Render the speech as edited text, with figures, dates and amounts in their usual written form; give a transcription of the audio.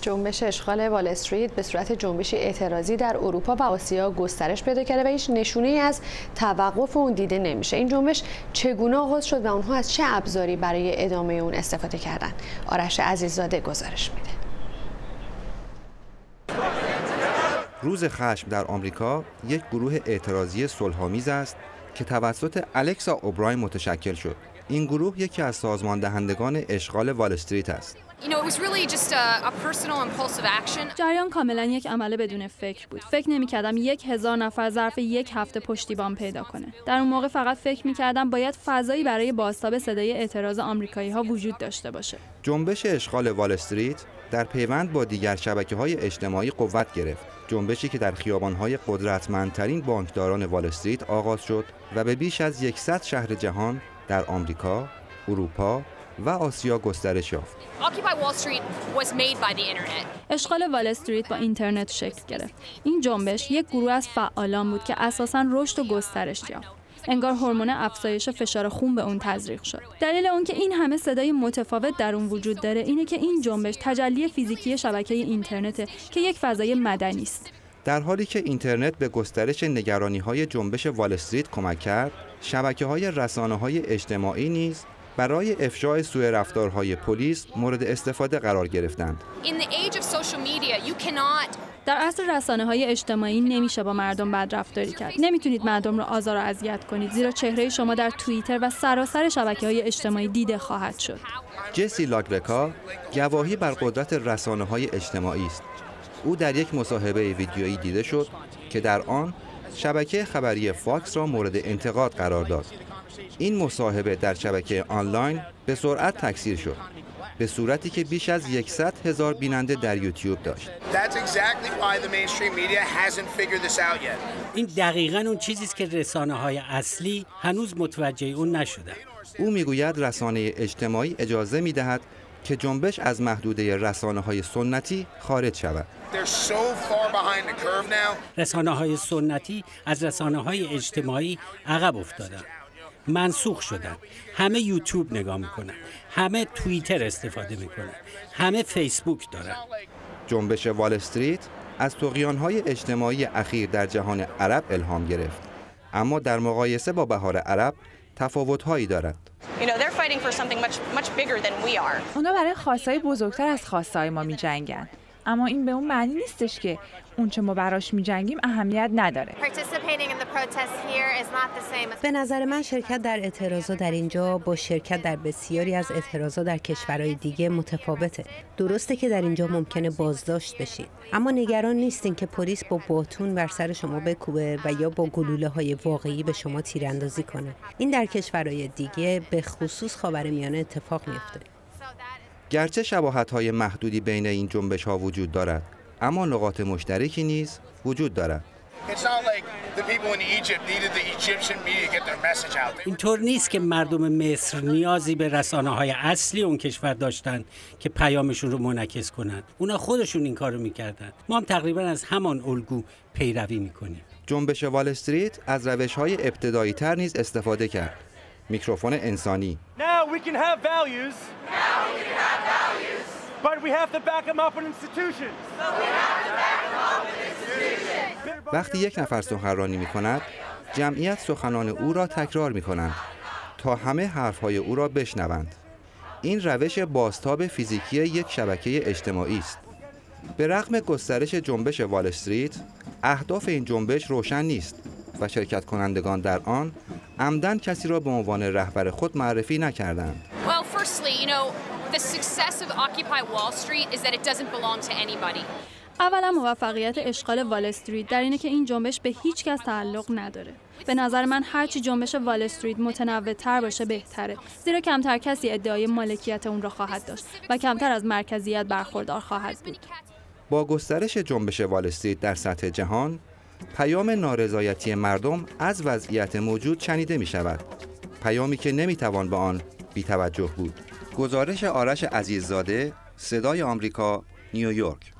جنبش اشغال وال استریت به صورت جنبشی اعتراضی در اروپا و آسیا گسترش پیدا کرده و هیچ نشونه‌ای از توقف اون دیده نمیشه. این جنبش چگونه آغاز شد و اونها از چه ابزاری برای ادامه اون استفاده کردن؟ آرش عزیززاده گزارش میده. روز خشم در آمریکا یک گروه اعتراضی صلح‌آمیز است که توسط الکسا اوبراین متشکل شد. این گروه یکی از سازمان دهندگان اشغال وال استریت است. جریان کاملا یک عمل بدون فکر بود. فکر نمی‌کردم 1000 نفر ظرف یک هفته پشتیبان پیدا کنه. در اون موقع فقط فکر می‌کردم باید فضایی برای بازتاب صدای اعتراض آمریکایی‌ها وجود داشته باشه. جنبش اشغال وال استریت در پیوند با دیگر شبکه‌های اجتماعی قوت گرفت. جنبشی که در خیابان‌های قدرتمندترین بانکداران وال استریت آغاز شد و به بیش از 100 شهر جهان در آمریکا، اروپا و آسیا گسترش یافت. اشغال وال استریت با اینترنت شکل گرفت. این جنبش یک گروه از فعالان بود که اساساً رشد و گسترش یافت. انگار هورمون افزایش فشار خون به اون تزریق شد. دلیل اون که این همه صدای متفاوت در اون وجود داره اینه که این جنبش تجلی فیزیکی شبکه اینترنته که یک فضای مدنی است. در حالی که اینترنت به گسترش نگرانی‌های جنبش وال استریت کمک کرد، شبکه‌های رسانه‌های اجتماعی نیز برای افشای سوء رفتارهای پلیس مورد استفاده قرار گرفتند. در عصر رسانه‌های اجتماعی نمیشه با مردم بدرفتاری کرد. نمیتونید مردم رو آزار و اذیت کنید زیرا چهره شما در توییتر و سراسر شبکه‌های اجتماعی دیده خواهد شد. جسی لاگرکا گواهی بر قدرت رسانه‌های اجتماعی است. او در یک مصاحبه ویدیویی دیده شد که در آن شبکه خبری فاکس را مورد انتقاد قرار داد. این مصاحبه در شبکه آنلاین به سرعت تکثیر شد، به صورتی که بیش از 100,000 بیننده در یوتیوب داشت. این دقیقاً اون چیزی است که رسانه‌های اصلی هنوز متوجه اون نشدند. او میگوید رسانه اجتماعی اجازه می‌دهد که جنبش از محدوده رسانه‌های سنتی خارج شود. رسانه‌های سنتی از رسانه‌های اجتماعی عقب افتادند. منسوخ شدن. همه یوتیوب نگاه میکنن، همه توییتر استفاده میکنن، همه فیسبوک دارن. جنبش وال استریت از طغیان‌های اجتماعی اخیر در جهان عرب الهام گرفت، اما در مقایسه با بهار عرب تفاوت‌هایی دارد. اونا برای خواستای بزرگتر از خواستای ما می‌جنگن. اما این به اون معنی نیستش که اون چه ما براش می‌جنگیم اهمیت نداره. به نظر من شرکت در اعتراضات در اینجا با شرکت در بسیاری از اعتراضات در کشورهای دیگه متفاوته. درسته که در اینجا ممکنه بازداشت بشید، اما نگران نیستین که پلیس با باتون بر سر شما بکوبه و یا با گلوله‌های واقعی به شما تیراندازی کنه. این در کشورهای دیگه به خصوص خاورمیانه اتفاق میفته. گرچه شباهت‌های محدودی بین این جنبش‌ها وجود دارد، اما نقاط مشترکی نیز وجود دارد. اینطور نیست که مردم مصر نیازی به رسانه‌های اصلی اون کشور داشتن که پیامشون رو منعکس کنند. اونا خودشون این کارو می‌کردن. ما هم تقریبا از همان الگو پیروی می‌کنیم. جنبش وال استریت از روش‌های ابتدایی‌تر نیز استفاده کرد. میکروفون انسانی. وقتی یک نفر سخنرانی می‌کند، جمعیت سخنان او را تکرار می‌کنند تا همه حرف‌های او را بشنوند. این روش بازتاب فیزیکی یک شبکه اجتماعی است. به رغم گسترش جنبش وال استریت، اهداف این جنبش روشن نیست و شرکت کنندگان در آن عمدن کسی را به عنوان رهبر خود معرفی نکردند. اولا موفقیت اشغال وال استریت در اینه که این جنبش به هیچ کس تعلق نداره. به نظر من هرچی جنبش وال استریت متنوع‌تر باشه بهتره، زیرا کمتر کسی ادعای مالکیت اون را خواهد داشت و کمتر از مرکزیت برخوردار خواهد بود. با گسترش جنبش وال استریت در سطح جهان، پیام نارضایتی مردم از وضعیت موجود شنیده می شود. پیامی که نمی توان به آن بی توجه بود. گزارش آرش عزیززاده، صدای آمریکا، نیویورک.